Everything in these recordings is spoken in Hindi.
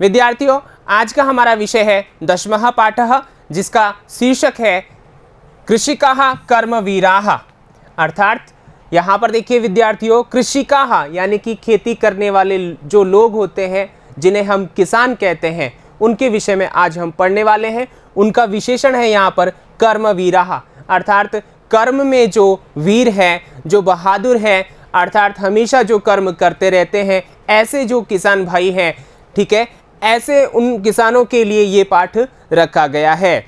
विद्यार्थियों, आज का हमारा विषय है 10वां पाठः, जिसका शीर्षक है कृषिकाः कर्मवीराः। अर्थात यहाँ पर देखिए विद्यार्थियों, कृषिकाः यानी कि खेती करने वाले जो लोग होते हैं, जिन्हें हम किसान कहते हैं, उनके विषय में आज हम पढ़ने वाले हैं। उनका विशेषण है यहाँ पर कर्मवीराः, अर्थात कर्म में जो वीर है, जो बहादुर है, अर्थात हमेशा जो कर्म करते रहते हैं, ऐसे जो किसान भाई हैं, ठीक है, ऐसे उन किसानों के लिए ये पाठ रखा गया है,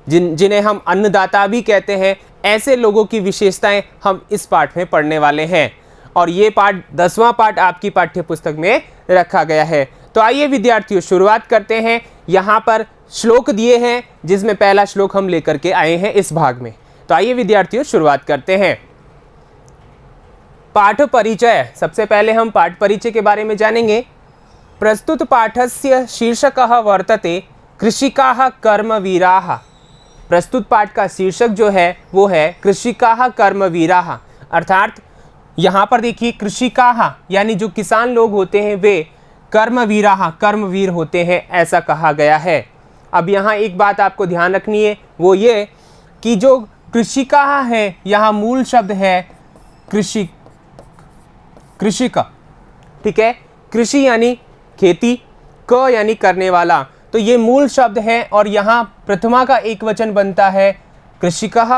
जिन्हें हम अन्नदाता भी कहते हैं। ऐसे लोगों की विशेषताएं हम इस पाठ में पढ़ने वाले हैं और ये पाठ 10वां पाठ आपकी पाठ्य पुस्तक में रखा गया है। तो आइए विद्यार्थियों, शुरुआत करते हैं। यहाँ पर श्लोक दिए हैं, जिसमें पहला श्लोक हम लेकर के आए हैं इस भाग में। तो आइए विद्यार्थियों, शुरुआत करते हैं। पाठ परिचय। सबसे पहले हम पाठ परिचय के बारे में जानेंगे। प्रस्तुत पाठस्य शीर्षकः वर्तते कृषिकाः कर्मवीराः। प्रस्तुत पाठ का शीर्षक जो है वो है कृषिकाः कर्मवीराः। अर्थात यहाँ पर देखिए, कृषिकाः यानी जो किसान लोग होते हैं वे कर्मवीराः कर्मवीर होते हैं, ऐसा कहा गया है। अब यहाँ एक बात आपको ध्यान रखनी है, वो ये कि जो कृषिकाः है, यहाँ मूल शब्द है कृषिक, ठीक है। कृषि यानी खेती, क यानी करने वाला, तो ये मूल शब्द है और यहाँ प्रथमा का एक वचन बनता है कृषिकाः,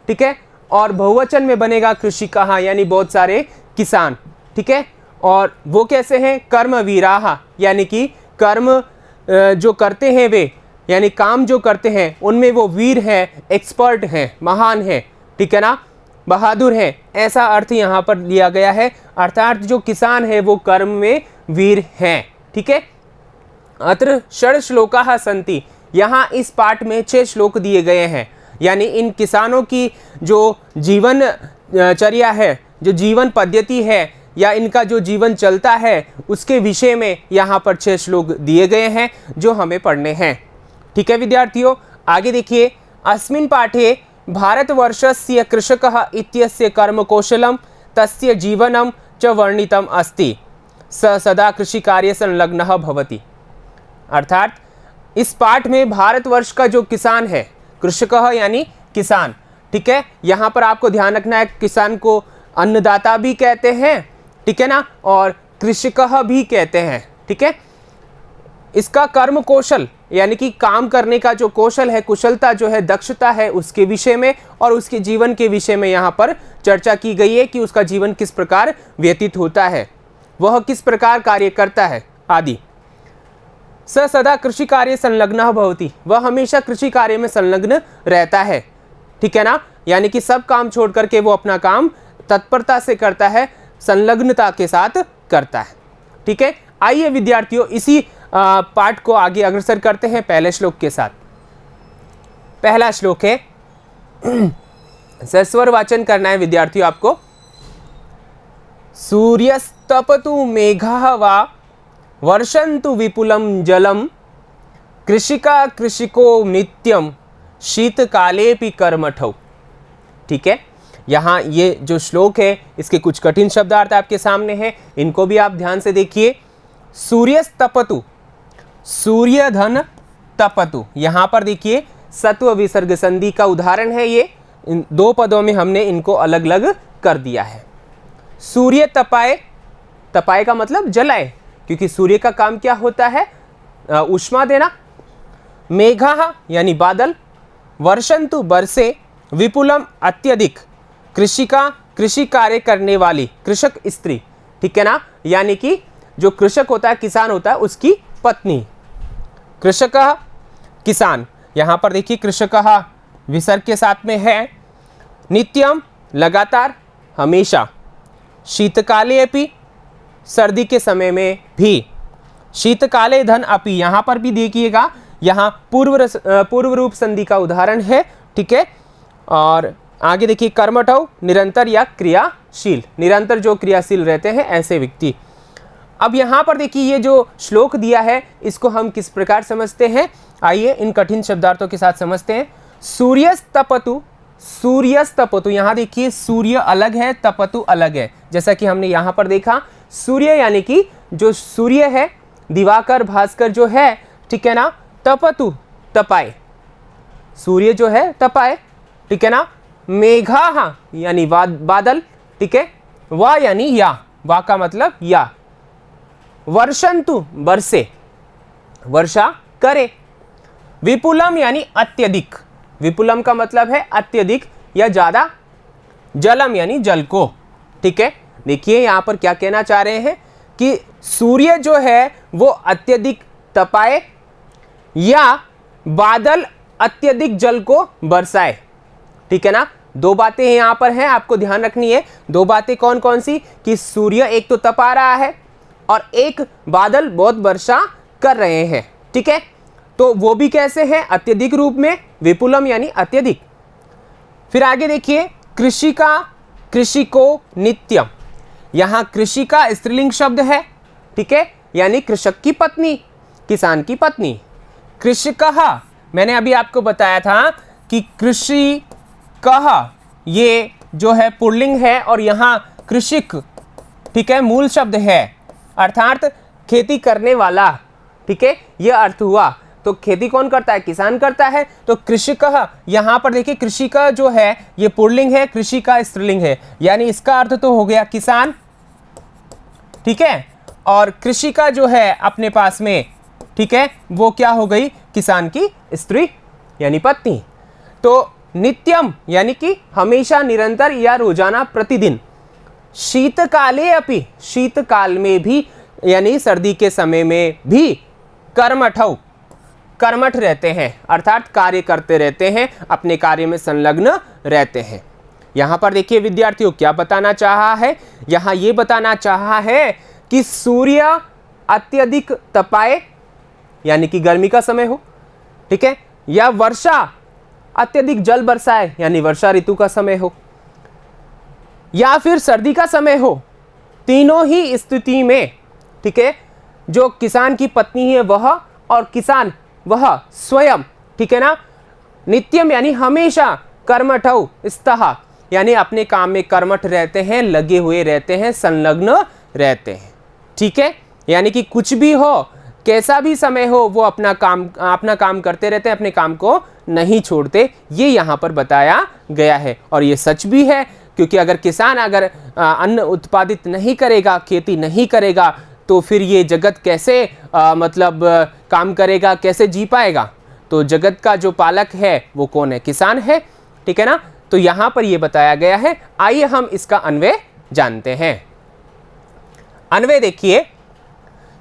ठीक है, और बहुवचन में बनेगा कृषिकाः यानी बहुत सारे किसान, ठीक है। और वो कैसे हैं? कर्मवीराः, यानी कि कर्म जो करते हैं वे, यानी काम जो करते हैं उनमें वो वीर है, एक्सपर्ट हैं, महान है, ठीक है ना, बहादुर है, ऐसा अर्थ यहाँ पर लिया गया है। अर्थात जो किसान है वो कर्म में वीर हैं, ठीक है। अत्र षड श्लोकाः सन्ति। यहाँ इस पाठ में 6 श्लोक दिए गए हैं, यानी इन किसानों की जो जीवन चर्या है, जो जीवन पद्धति है, या इनका जो जीवन चलता है, उसके विषय में यहाँ पर 6 श्लोक दिए गए हैं जो हमें पढ़ने हैं, ठीक है विद्यार्थियों। आगे देखिए, अस्मिन् पाठे भारतवर्षस्य कृषकः इत्यस्य कर्मकौशलं तस्य जीवनं च वर्णितम् अस्ति। स सदा कृषिकार्ये संलग्नः भवति। अर्थात इस पाठ में भारतवर्ष का जो किसान है, कृषकः यानी किसान, ठीक है। यहाँ पर आपको ध्यान रखना है, किसान को अन्नदाता भी कहते हैं, ठीक है ना, और कृषकः भी कहते हैं, ठीक है। इसका कर्म कौशल यानी कि काम करने का जो कौशल है, कुशलता जो है, दक्षता है, उसके विषय में और उसके जीवन के विषय में यहाँ पर चर्चा की गई है कि उसका जीवन किस प्रकार व्यतीत होता है, वह किस प्रकार कार्य करता है आदि। स सदा कृषि कार्य संलग्नः भवति। वह हमेशा कृषि कार्य में संलग्न रहता है, ठीक है ना, यानी कि सब काम छोड़ करके वो अपना काम तत्परता से करता है, संलग्नता के साथ करता है, ठीक है। आइए विद्यार्थियों, इसी पाठ को आगे अग्रसर करते हैं पहले श्लोक के साथ। पहला श्लोक है, सस्वर वाचन करना है विद्यार्थियों आपको। सूर्यस्तपतु मेघः वा वर्षन्तु विपुलं जलम, कृषिका कृषिको नित्यम शीतकालेपि कर्मठौ। ठीक है, यहाँ ये जो श्लोक है इसके कुछ कठिन शब्दार्थ आपके सामने हैं, इनको भी आप ध्यान से देखिए। सूर्यस्तपतु, सूर्य धन तपतु, यहाँ पर देखिए सत्व विसर्ग संधि का उदाहरण है ये। इन 2 पदों में हमने इनको अलग अलग कर दिया है। सूर्य तपाए, तपाए का मतलब जलाए, क्योंकि सूर्य का काम क्या होता है? ऊष्मा देना। मेघा यानी बादल, वर्षंतु बरसे, विपुलम अत्यधिक, कृषिका कृषि कार्य करने वाली, कृषक स्त्री, ठीक है ना, यानी कि जो कृषक होता है, किसान होता है, उसकी पत्नी। कृषक किसान, यहाँ पर देखिए कृषक विसर्ग के साथ में है। नित्यम लगातार, हमेशा। शीतकाले अपि, सर्दी के समय में भी। शीतकाले धन अपि, यहाँ पर भी देखिएगा, यहाँ पूर्व रूप संधि का उदाहरण है, ठीक है। और आगे देखिए कर्मठौ, निरंतर या क्रियाशील, निरंतर जो क्रियाशील रहते हैं ऐसे व्यक्ति। अब यहाँ पर देखिए ये जो श्लोक दिया है इसको हम किस प्रकार समझते हैं, आइए इन कठिन शब्दार्थों के साथ समझते हैं। सूर्यस्तपतु, सूर्यस्तपतु, यहाँ देखिए सूर्य अलग है, तपतु अलग है। जैसा कि हमने यहाँ पर देखा, सूर्य यानी कि जो सूर्य है, दिवाकर भास्कर जो है, ठीक है ना, तपतु तपाए, सूर्य जो है तपाए, ठीक है ना, मेघा यानी बादल, ठीक है, वा यानी या, वा का मतलब या, वर्षंतु बरसे, वर्षा करे, विपुलम यानी अत्यधिक, विपुलम का मतलब है अत्यधिक या ज्यादा, जलम यानी जल को, ठीक है। देखिए यहां पर क्या कहना चाह रहे हैं कि सूर्य जो है वो अत्यधिक तपाए या बादल अत्यधिक जल को बरसाए, ठीक है ना। दो बातें यहां पर हैं, आपको ध्यान रखनी है। दो बातें कौन कौन सी, कि सूर्य एक तो तपा रहा है और एक बादल बहुत वर्षा कर रहे हैं, ठीक है। तो वो भी कैसे हैं, अत्यधिक रूप में, विपुलम यानी अत्यधिक। फिर आगे देखिए, कृषि का, कृषि को नित्यम, यहां कृषि का स्त्रीलिंग शब्द है, ठीक है, यानी कृषक की पत्नी, किसान की पत्नी। कृषिकः, मैंने अभी आपको बताया था कि कृषिकः ये जो है पुल्लिंग है और यहां कृषिक, ठीक है, मूल शब्द है, अर्थात खेती करने वाला, ठीक है, यह अर्थ हुआ। तो खेती कौन करता है, किसान करता है। तो कृषिकः, यहां पर देखिए कृषि का जो है ये पुल्लिंग है, कृषि का स्त्रीलिंग है, यानी इसका अर्थ तो हो गया किसान, ठीक है, और कृषि का जो है अपने पास में, ठीक है, वो क्या हो गई, किसान की स्त्री यानी पत्नी। तो नित्यम यानी कि हमेशा, निरंतर या रोजाना, प्रतिदिन। शीतकाले अपि, शीतकाल में भी यानी सर्दी के समय में भी, कर्मठौ, कर्मठ रहते हैं, अर्थात कार्य करते रहते हैं, अपने कार्य में संलग्न रहते हैं। यहां पर देखिए विद्यार्थियों क्या बताना चाहा है, यहां ये बताना चाहा है कि सूर्य अत्यधिक तपाए यानी कि गर्मी का समय हो, ठीक है, या वर्षा अत्यधिक जल बरसाए यानी वर्षा ऋतु का समय हो, या फिर सर्दी का समय हो। तीनों ही स्थिति में, ठीक है, जो किसान की पत्नी है वह और किसान वह स्वयं, ठीक है ना, नित्यम यानी हमेशा, कर्मठौ स्तः यानी अपने काम में कर्मठ रहते हैं, लगे हुए रहते हैं, संलग्न रहते हैं, ठीक है, यानी कि कुछ भी हो, कैसा भी समय हो, वो अपना काम करते रहते हैं, अपने काम को नहीं छोड़ते, ये यहाँ पर बताया गया है। और ये सच भी है, क्योंकि अगर किसान अगर अन्न उत्पादित नहीं करेगा, खेती नहीं करेगा, तो फिर ये जगत कैसे मतलब काम करेगा, कैसे जी पाएगा। तो जगत का जो पालक है वो कौन है, किसान है, ठीक है ना। तो यहाँ पर ये बताया गया है। आइए हम इसका अन्वय जानते हैं। अन्वय देखिए,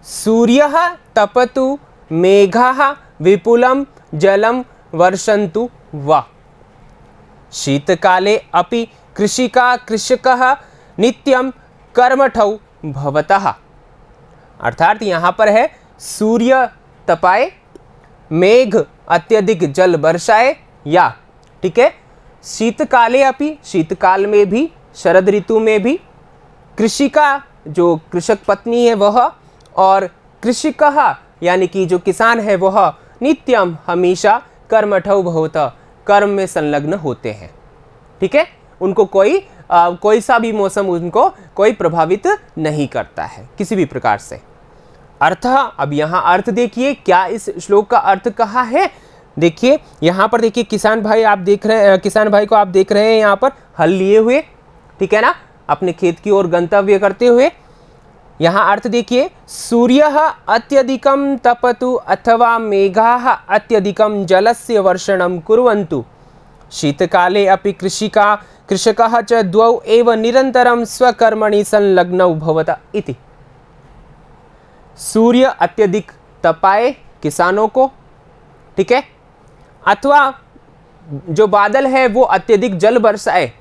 सूर्यः तपतु मेघाः विपुलं जलं वर्षन्तु वा, शीतकाले अपि कृषकः नित्यं कर्मठौ भवतः। अर्थात यहाँ पर है सूर्य तपाए, मेघ अत्यधिक जल बरसाए, या, ठीक है, शीतकाले अपि, शीतकाल में भी, शरद ऋतु में भी, कृषि का जो कृषक पत्नी है वह, और कृषिकः यानी कि जो किसान है वह, नित्यम हमेशा, कर्मठौ भवत कर्म में संलग्न होते हैं, ठीक है, उनको कोई सा भी मौसम उनको कोई प्रभावित नहीं करता है किसी भी प्रकार से। अर्थ, अब यहाँ अर्थ देखिए क्या इस श्लोक का अर्थ कहा है। देखिए यहाँ पर देखिए किसान भाई आप देख रहे हैं, किसान भाई को आप देख रहे हैं यहाँ पर हल लिए हुए, ठीक है ना, अपने खेत की ओर गंतव्य करते हुए। यहाँ अर्थ देखिए, सूर्यः अत्यधिकं तपतु अथवा मेघाः अत्यधिकं जलस्य वर्षणं कुर्वन्तु, शीतकाले अपि कृषकः च द्वौ एव निरन्तरं स्वकर्मणि संलग्नौ भवत इति। सूर्य अत्यधिक तपाए किसानों को, ठीक है, अथवा जो बादल है वो अत्यधिक जल बरसाए,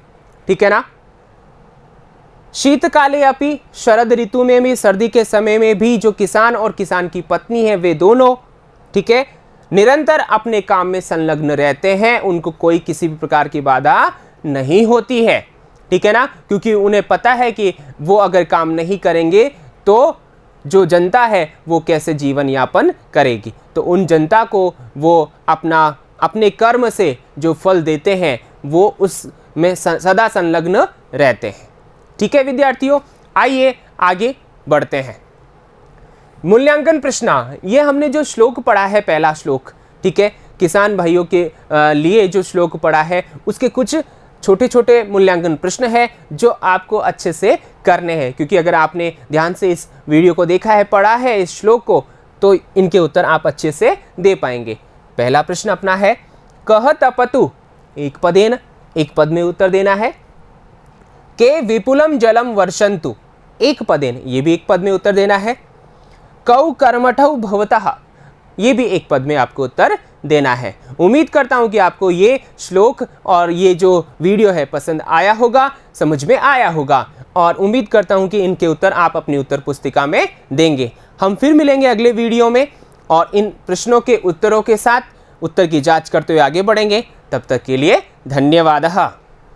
ठीक है ना। शीतकाले अपि, शरद ऋतु में भी, सर्दी के समय में भी जो किसान और किसान की पत्नी है वे दोनों, ठीक है, निरंतर अपने काम में संलग्न रहते हैं, उनको कोई किसी भी प्रकार की बाधा नहीं होती है, ठीक है ना, क्योंकि उन्हें पता है कि वो अगर काम नहीं करेंगे तो जो जनता है वो कैसे जीवन यापन करेगी। तो उन जनता को वो अपने कर्म से जो फल देते हैं वो उसमें सदा संलग्न रहते हैं, ठीक है विद्यार्थियों। आइए आगे बढ़ते हैं। मूल्यांकन प्रश्न, ये हमने जो श्लोक पढ़ा है, पहला श्लोक, ठीक है, किसान भाइयों के लिए जो श्लोक पढ़ा है उसके कुछ छोटे छोटे मूल्यांकन प्रश्न है जो आपको अच्छे से करने हैं, क्योंकि अगर आपने ध्यान से इस वीडियो को देखा है, पढ़ा है इस श्लोक को, तो इनके उत्तर आप अच्छे से दे पाएंगे। पहला प्रश्न अपना है कह तपतु, एक पदेन, एक पद में उत्तर देना है। के विपुलम जलम वर्षंतु, एक पदेन, ये भी एक पद में उत्तर देना है। कौ कर्मठौ भवतः, ये भी एक पद में आपको उत्तर देना है। उम्मीद करता हूं कि आपको ये श्लोक और ये जो वीडियो है पसंद आया होगा, समझ में आया होगा, और उम्मीद करता हूं कि इनके उत्तर आप अपनी उत्तर पुस्तिका में देंगे। हम फिर मिलेंगे अगले वीडियो में और इन प्रश्नों के उत्तरों के साथ उत्तर की जांच करते हुए आगे बढ़ेंगे। तब तक के लिए धन्यवाद।